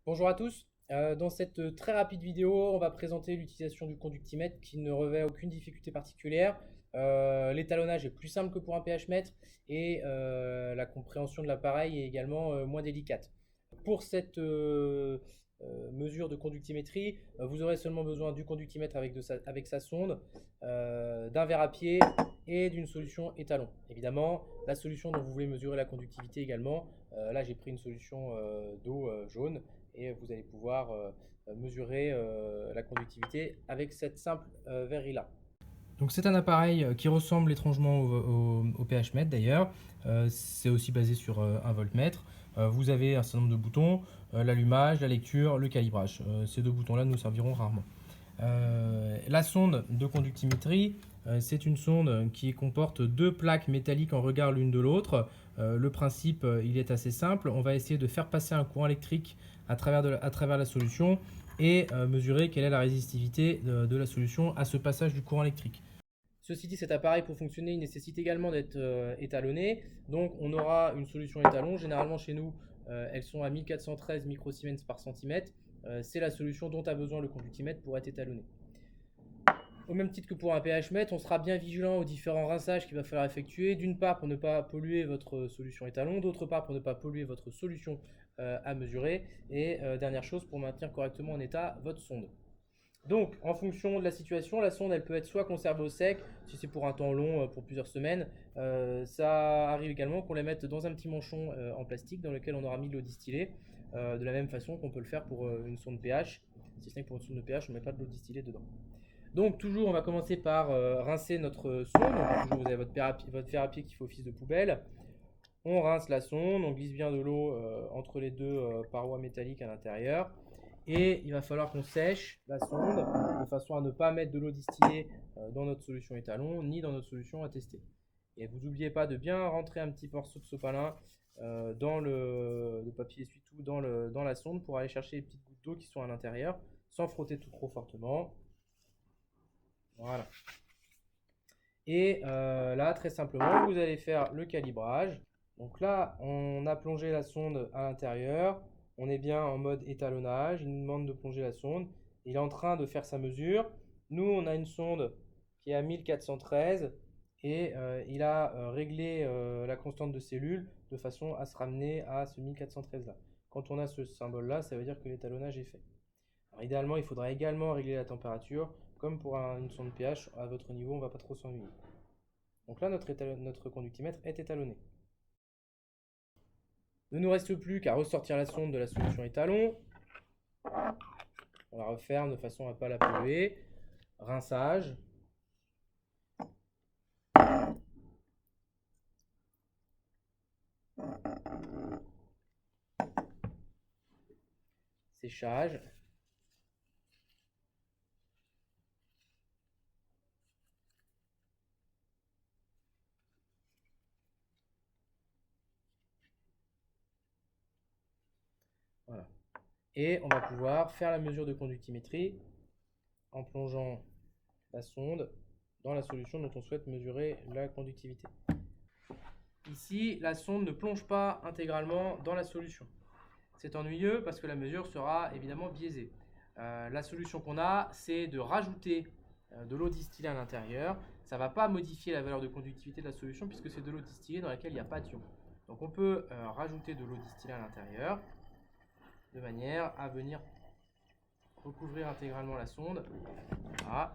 Bonjour à tous. Dans cette très rapide vidéo, on va présenter l'utilisation du conductimètre qui ne revêt aucune difficulté particulière. L'étalonnage est plus simple que pour un pH mètre et la compréhension de l'appareil est également moins délicate. Pour cette mesure de conductimétrie, vous aurez seulement besoin du conductimètre avec sa sonde, d'un verre à pied et d'une solution étalon. Évidemment, la solution dont vous voulez mesurer la conductivité également, là j'ai pris une solution d'eau jaune et vous allez pouvoir mesurer la conductivité avec cette simple verrie-là. Donc c'est un appareil qui ressemble étrangement au pH mètre d'ailleurs. C'est aussi basé sur un voltmètre. Vous avez un certain nombre de boutons, l'allumage, la lecture, le calibrage. Ces deux boutons-là nous serviront rarement. La sonde de conductimétrie, c'est une sonde qui comporte deux plaques métalliques en regard l'une de l'autre. Le principe, il est assez simple. On va essayer de faire passer un courant électrique à travers la solution et mesurer quelle est la résistivité de la solution à ce passage du courant électrique. Ceci dit, cet appareil pour fonctionner, il nécessite également d'être étalonné. Donc on aura une solution étalon. Généralement chez nous, elles sont à 1413 microsiemens par centimètre. C'est la solution dont a besoin le conductimètre pour être étalonné. Au même titre que pour un pH mètre, on sera bien vigilant aux différents rinçages qu'il va falloir effectuer. D'une part pour ne pas polluer votre solution étalon, d'autre part pour ne pas polluer votre solution à mesurer. Et dernière chose, pour maintenir correctement en état votre sonde. Donc, en fonction de la situation, la sonde, elle peut être soit conservée au sec, si c'est pour un temps long, pour plusieurs semaines. Ça arrive également qu'on la mette dans un petit manchon en plastique dans lequel on aura mis de l'eau distillée, de la même façon qu'on peut le faire pour une sonde pH. Si ce n'est que pour une sonde de pH, on ne met pas de l'eau distillée dedans. Donc, toujours, on va commencer par rincer notre sonde. Donc, toujours, vous avez votre fer à pied qui fait office de poubelle. On rince la sonde, on glisse bien de l'eau entre les deux parois métalliques à l'intérieur. Et il va falloir qu'on sèche la sonde de façon à ne pas mettre de l'eau distillée dans notre solution étalon ni dans notre solution à tester. Et vous n'oubliez pas de bien rentrer un petit morceau de sopalin dans le papier essuie-tout dans la sonde pour aller chercher les petites gouttes d'eau qui sont à l'intérieur sans frotter tout trop fortement. Voilà. Et là, très simplement, vous allez faire le calibrage. Donc là, on a plongé la sonde à l'intérieur. On est bien en mode étalonnage. Il nous demande de plonger la sonde. Il est en train de faire sa mesure. Nous, on a une sonde qui est à 1413 et il a réglé la constante de cellule de façon à se ramener à ce 1413 là. Quand on a ce symbole là, ça veut dire que l'étalonnage est fait. Alors, idéalement, il faudra également régler la température. Comme pour une sonde pH, à votre niveau, on ne va pas trop s'ennuyer. Donc là, notre conductimètre est étalonné. Il ne nous reste plus qu'à ressortir la sonde de la solution étalon. On la referme de façon à ne pas la polluer. Rinçage. Séchage. Voilà. Et on va pouvoir faire la mesure de conductimétrie en plongeant la sonde dans la solution dont on souhaite mesurer la conductivité. Ici, la sonde ne plonge pas intégralement dans la solution. C'est ennuyeux parce que la mesure sera évidemment biaisée. La solution qu'on a, c'est de rajouter de l'eau distillée à l'intérieur. Ça ne va pas modifier la valeur de conductivité de la solution puisque c'est de l'eau distillée dans laquelle il n'y a pas d'ion. Donc on peut rajouter de l'eau distillée à l'intérieur de manière à venir recouvrir intégralement la sonde. Voilà.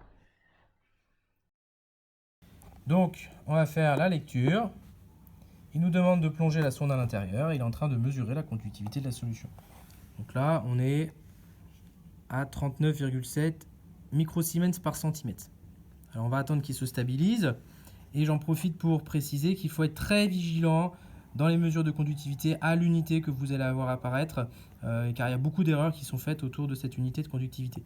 Donc on va faire la lecture. Il nous demande de plonger la sonde à l'intérieur. Il est en train de mesurer la conductivité de la solution. Donc là, on est à 39,7 microsiemens par centimètre. Alors on va attendre qu'il se stabilise. Et j'en profite pour préciser qu'il faut être très vigilant dans les mesures de conductivité à l'unité que vous allez avoir apparaître, car il y a beaucoup d'erreurs qui sont faites autour de cette unité de conductivité.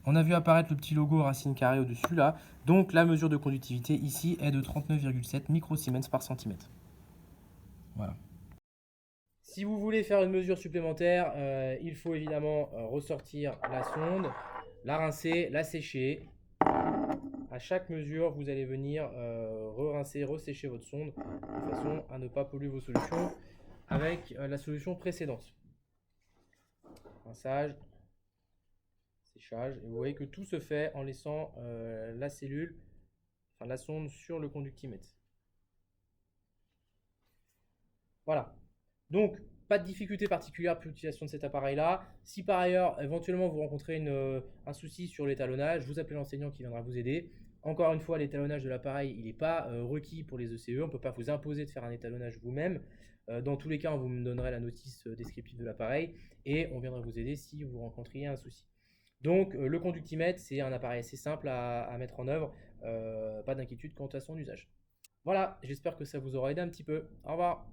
On a vu apparaître le petit logo racine carrée au-dessus là, donc la mesure de conductivité ici est de 39,7 microsiemens par centimètre. Voilà. Si vous voulez faire une mesure supplémentaire, il faut évidemment ressortir la sonde, la rincer, la sécher. À chaque mesure, vous allez venir re-rincer, ressécher votre sonde de façon à ne pas polluer vos solutions avec la solution précédente. rinçage, séchage. Et vous voyez que tout se fait en laissant la cellule, enfin la sonde sur le conductimètre. Voilà. Donc, pas de difficulté particulière pour l'utilisation de cet appareil-là. Si par ailleurs, éventuellement, vous rencontrez un souci sur l'étalonnage, vous appelez l'enseignant qui viendra vous aider. Encore une fois, l'étalonnage de l'appareil, il n'est pas requis pour les ECE. On ne peut pas vous imposer de faire un étalonnage vous-même. Dans tous les cas, vous me donnerez la notice descriptive de l'appareil et on viendra vous aider si vous rencontriez un souci. Donc, le conductimètre, c'est un appareil assez simple à mettre en œuvre. Pas d'inquiétude quant à son usage. Voilà, j'espère que ça vous aura aidé un petit peu. Au revoir.